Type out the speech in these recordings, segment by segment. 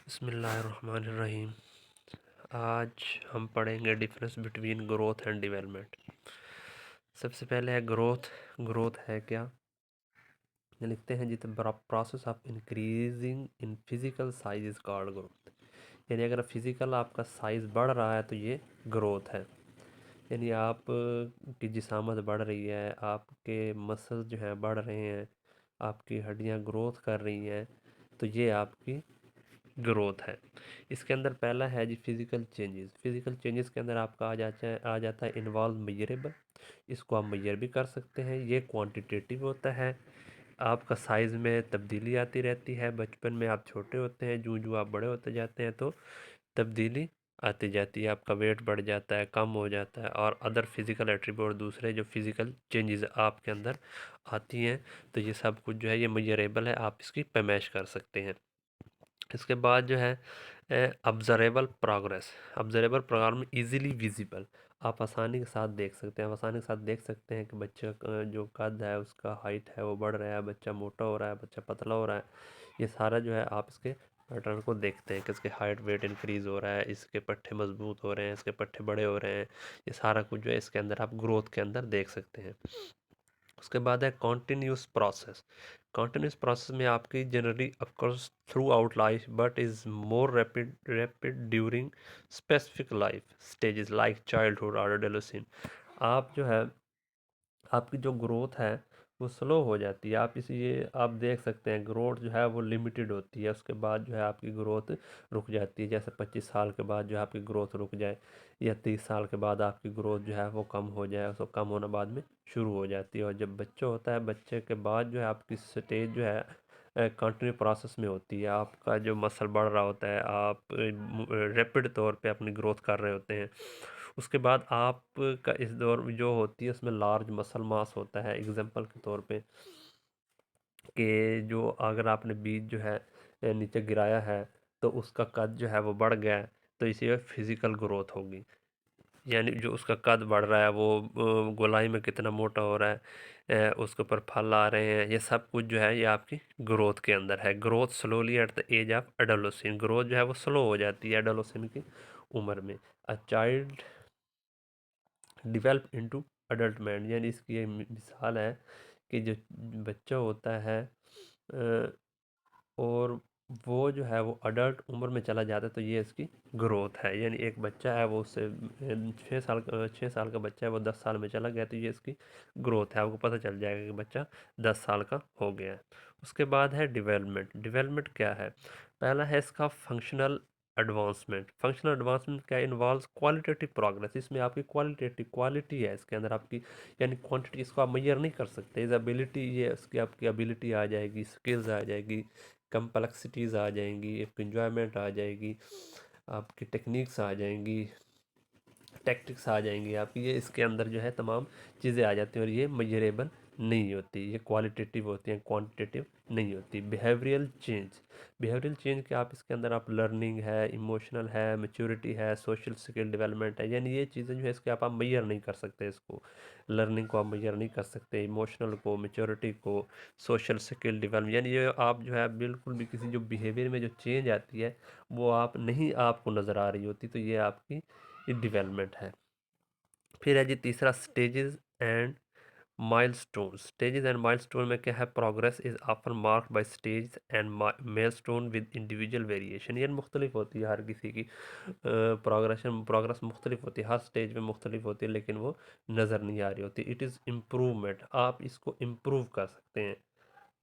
बिस्मिल्लाहिर्रहमानिर्रहीम। आज हम पढ़ेंगे difference between growth and development. सबसे पहले है ग्रोथ। ग्रोथ है क्या? ये लिखते हैं जित process of increasing in physical size is called growth. यानी अगर फिजिकल आपका साइज बढ़ रहा है तो ये ग्रोथ है। यानी आप की जिसामत बढ़ रही है, आपके मसल्स जो हैं बढ़ रहे हैं, आपकी हड्डियां ग्रोथ कर रही हैं, तो ये आपकी ग्रोथ है। इसके अंदर पहला है जी फिजिकल चेंजेस। फिजिकल चेंजेस के अंदर आपका आ जाता है इन्वॉल्व मेजरेबल। इसको आप मेजर भी कर सकते हैं। ये क्वांटिटेटिव होता है। आपका साइज़ में तब्दीली आती रहती है। बचपन में आप छोटे होते हैं, जूँ जूँ आप बड़े होते जाते हैं तो तब्दीली आती जाती है। आपका वेट बढ़ जाता है, कम हो जाता है, और अदर फिजिकल एट्रीब्यूट दूसरे जो फिजिकल चेंजेस आपके अंदर आती हैं, तो ये सब कुछ जो है ये मेजरेबल है। आप इसकी पैमाइश कर सकते हैं। इसके बाद जो है observable progress. Observable program easily visible. आप आसानी के साथ देख सकते हैं। आप आसानी के साथ देख सकते हैं कि बच्चे का जो कद है, उसका हाइट है वो बढ़ रहा है, बच्चा मोटा हो रहा है, बच्चा पतला हो रहा है। ये सारा जो है आप इसके पैटर्न को देखते हैं कि इसके हाइट वेट इंक्रीज़ हो रहा है, इसके पट्टे मजबूत हो रहे हैं, इसके पट्टे बड़े हो रहे हैं। ये सारा कुछ जो है इसके अंदर आप ग्रोथ के अंदर देख सकते हैं। उसके बाद है कॉन्टीन्यूस प्रोसेस। कॉन्टीन्यूस प्रोसेस में आपकी generally of course through out life but is more rapid during specific life stages like childhood और एडोलेसेंस। आप जो है आपकी जो ग्रोथ है वो स्लो हो जाती है। आप इसे ये आप देख सकते हैं ग्रोथ जो है वो लिमिटेड होती है। उसके बाद जो है आपकी ग्रोथ रुक जाती है। जैसे 25 साल के बाद जो है आपकी ग्रोथ रुक जाए, या 30 साल के बाद आपकी ग्रोथ जो है वो कम हो जाए, उसको कम होना बाद में शुरू हो जाती है। और जब बच्चा होता है, बच्चे के बाद जो है आपकी स्टेज जो है कंटिन्यू प्रोसेस में होती है। आपका जो मसल बढ़ रहा होता है, आप रैपिड तौर पे अपनी ग्रोथ कर रहे होते हैं। उसके बाद आपका इस दौर में जो होती है उसमें लार्ज मसल मास होता है। एग्जांपल के तौर पे कि जो अगर आपने बीज जो है नीचे गिराया है तो उसका कद जो है वो बढ़ गया है, तो इसी में फिजिकल ग्रोथ होगी। यानी जो उसका कद बढ़ रहा है वो गोलाई में कितना मोटा हो रहा है, उसके ऊपर फल आ रहे हैं, ये सब कुछ जो है ये आपकी ग्रोथ के अंदर है। Growth slowly at the age of adolescence. Growth जो है वो स्लो हो जाती है एडोलेसेंस की उम्र में। A child develop into adult man. यानी इसकी ये मिसाल है कि जो बच्चा होता है और वो जो है वो अडल्ट उम्र में चला जाता है, तो ये इसकी ग्रोथ है। यानी एक बच्चा है वो उससे 6 साल का बच्चा है, वो 10 साल में चला गया, तो ये इसकी ग्रोथ है। आपको पता चल जाएगा कि बच्चा 10 साल का हो गया है। उसके बाद है डेवलपमेंट। डेवलपमेंट क्या है? पहला है इसका फंक्शनल एडवांसमेंट। फंक्शनल एडवांसमेंट क्या इन्वॉल्व्स क्वालिटेटिव प्रोग्रेस। इसमें आपकी क्वालिटेटिव क्वालिटी है इसके अंदर आपकी, यानी क्वांटिटी इसको आप मेजर नहीं कर सकते। इस एबिलिटी, ये इसकी आपकी एबिलिटी आ जाएगी, स्किल्स आ जाएगी, कम्प्लेक्सिटीज़ आ जाएंगी, एक इन्जॉयमेंट आ जाएगी, आपकी टेक्निक्स आ जाएंगी, टैक्टिक्स आ जाएंगी आपकी। ये इसके अंदर जो है तमाम चीज़ें आ जाती हैं, और ये मेजरेबल नहीं होती, ये क्वालिटेटिव होती हैं, क्वांटिटेटिव नहीं होती। Behavioural change. बिहेवियरल चेंज के आप इसके अंदर आप लर्निंग है, इमोशनल है, मैच्योरिटी है, सोशल स्किल डेवलपमेंट है। यानी ये चीज़ें जो है इसके आप मेजर नहीं कर सकते। इसको लर्निंग को आप मेजर नहीं कर सकते, इमोशनल को, मैच्योरिटी को, सोशल स्किल डेवलपमेंट। यानी ये आप जो है बिल्कुल भी किसी जो बिहेवियर में जो चेंज आती है वो आप नहीं आपको नज़र आ रही होती, तो ये आपकी डेवलपमेंट है। फिर है जी तीसरा stages and milestone. Stages and milestone में क्या है? Progress is often marked by stage and milestone with individual variation. ये मुख्तलिफ होती है हर किसी की प्रोग्रेस मुख्तलिफ होती है, हर स्टेज में मुख्तलिफ होती है, लेकिन वो नज़र नहीं आ रही होती। It is improvement. आप इसको इम्प्रूव कर सकते हैं,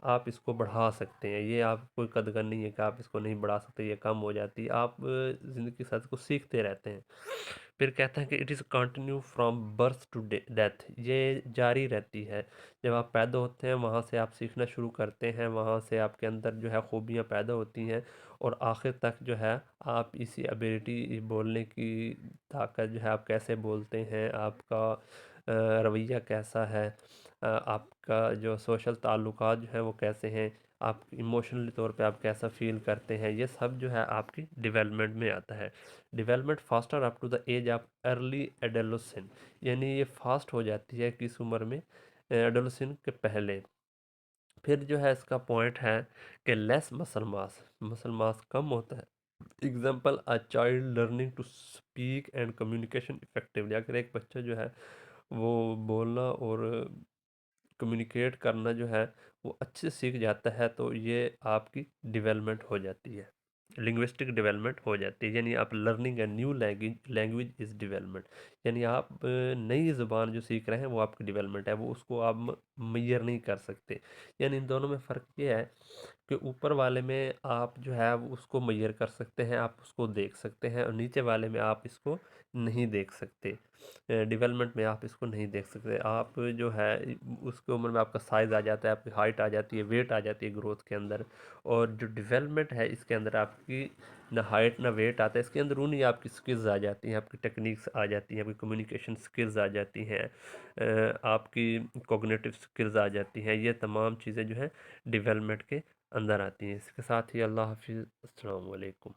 आप इसको बढ़ा सकते हैं। ये आप कोई कदर नहीं है कि आप इसको नहीं बढ़ा सकते, ये कम हो जाती है। आप ज़िंदगी के साथ इसको सीखते रहते हैं। फिर कहते हैं कि it is continue from birth to death. ये जारी रहती है। जब आप पैदा होते हैं वहाँ से आप सीखना शुरू करते हैं, वहाँ से आपके अंदर जो है खूबियाँ पैदा होती हैं, और आखिर तक जो है आप इसी एबिलिटी, बोलने की ताकत जो है, आप कैसे बोलते हैं, आपका रवैया कैसा है, आपका जो सोशल ताल्लुकात जो हैं वो कैसे हैं, आप इमोशनली तौर पे आप कैसा फील करते हैं, ये सब जो है आपकी डेवलपमेंट में आता है। Development faster up to the age of early adolescent. यानी ये फास्ट हो जाती है किस उम्र में? एडोलेसेंट के पहले। फिर जो है इसका पॉइंट है कि less muscle mass. Muscle mass कम होता है example a child learning to speak and communication effectively, अगर एक बच्चा जो है वो बोलना और कम्युनिकेट करना जो है वो अच्छे से सीख जाता है, तो ये आपकी डेवलपमेंट हो जाती है, लिंग्विस्टिक डेवलपमेंट हो जाती है। यानी आप learning a new language language is development, यानी आप नई ज़ुबान जो सीख रहे हैं वो आपकी डेवलपमेंट है, वो उसको आप मैयर नहीं कर सकते। यानी इन दोनों में फ़र्क ये है कि ऊपर वाले में आप जो है वो उसको मैयर कर सकते हैं, आप उसको देख सकते हैं, और नीचे वाले में आप इसको नहीं देख सकते। डेवलपमेंट में आप इसको नहीं देख सकते। आप जो है उसकी उम्र में आपका साइज़ आ जाता है, आपकी हाइट आ जाती है, वेट आ जाती है ग्रोथ के अंदर। और जो डेवलपमेंट है इसके अंदर आपकी ना हाइट ना वेट आता है, इसके अंदर उन्हीं आपकी स्किल्स आ जाती हैं, आपकी टेक्निक्स आ जाती हैं, आपकी कम्युनिकेशन स्किल्स आ जाती हैं, आपकी कॉग्निटिव स्किल्स आ जाती हैं। ये तमाम चीज़ें जो है डेवलपमेंट के अंदर आती हैं। इसके साथ ही अल्लाह हाफिज़, अस्सलाम वालेकुम।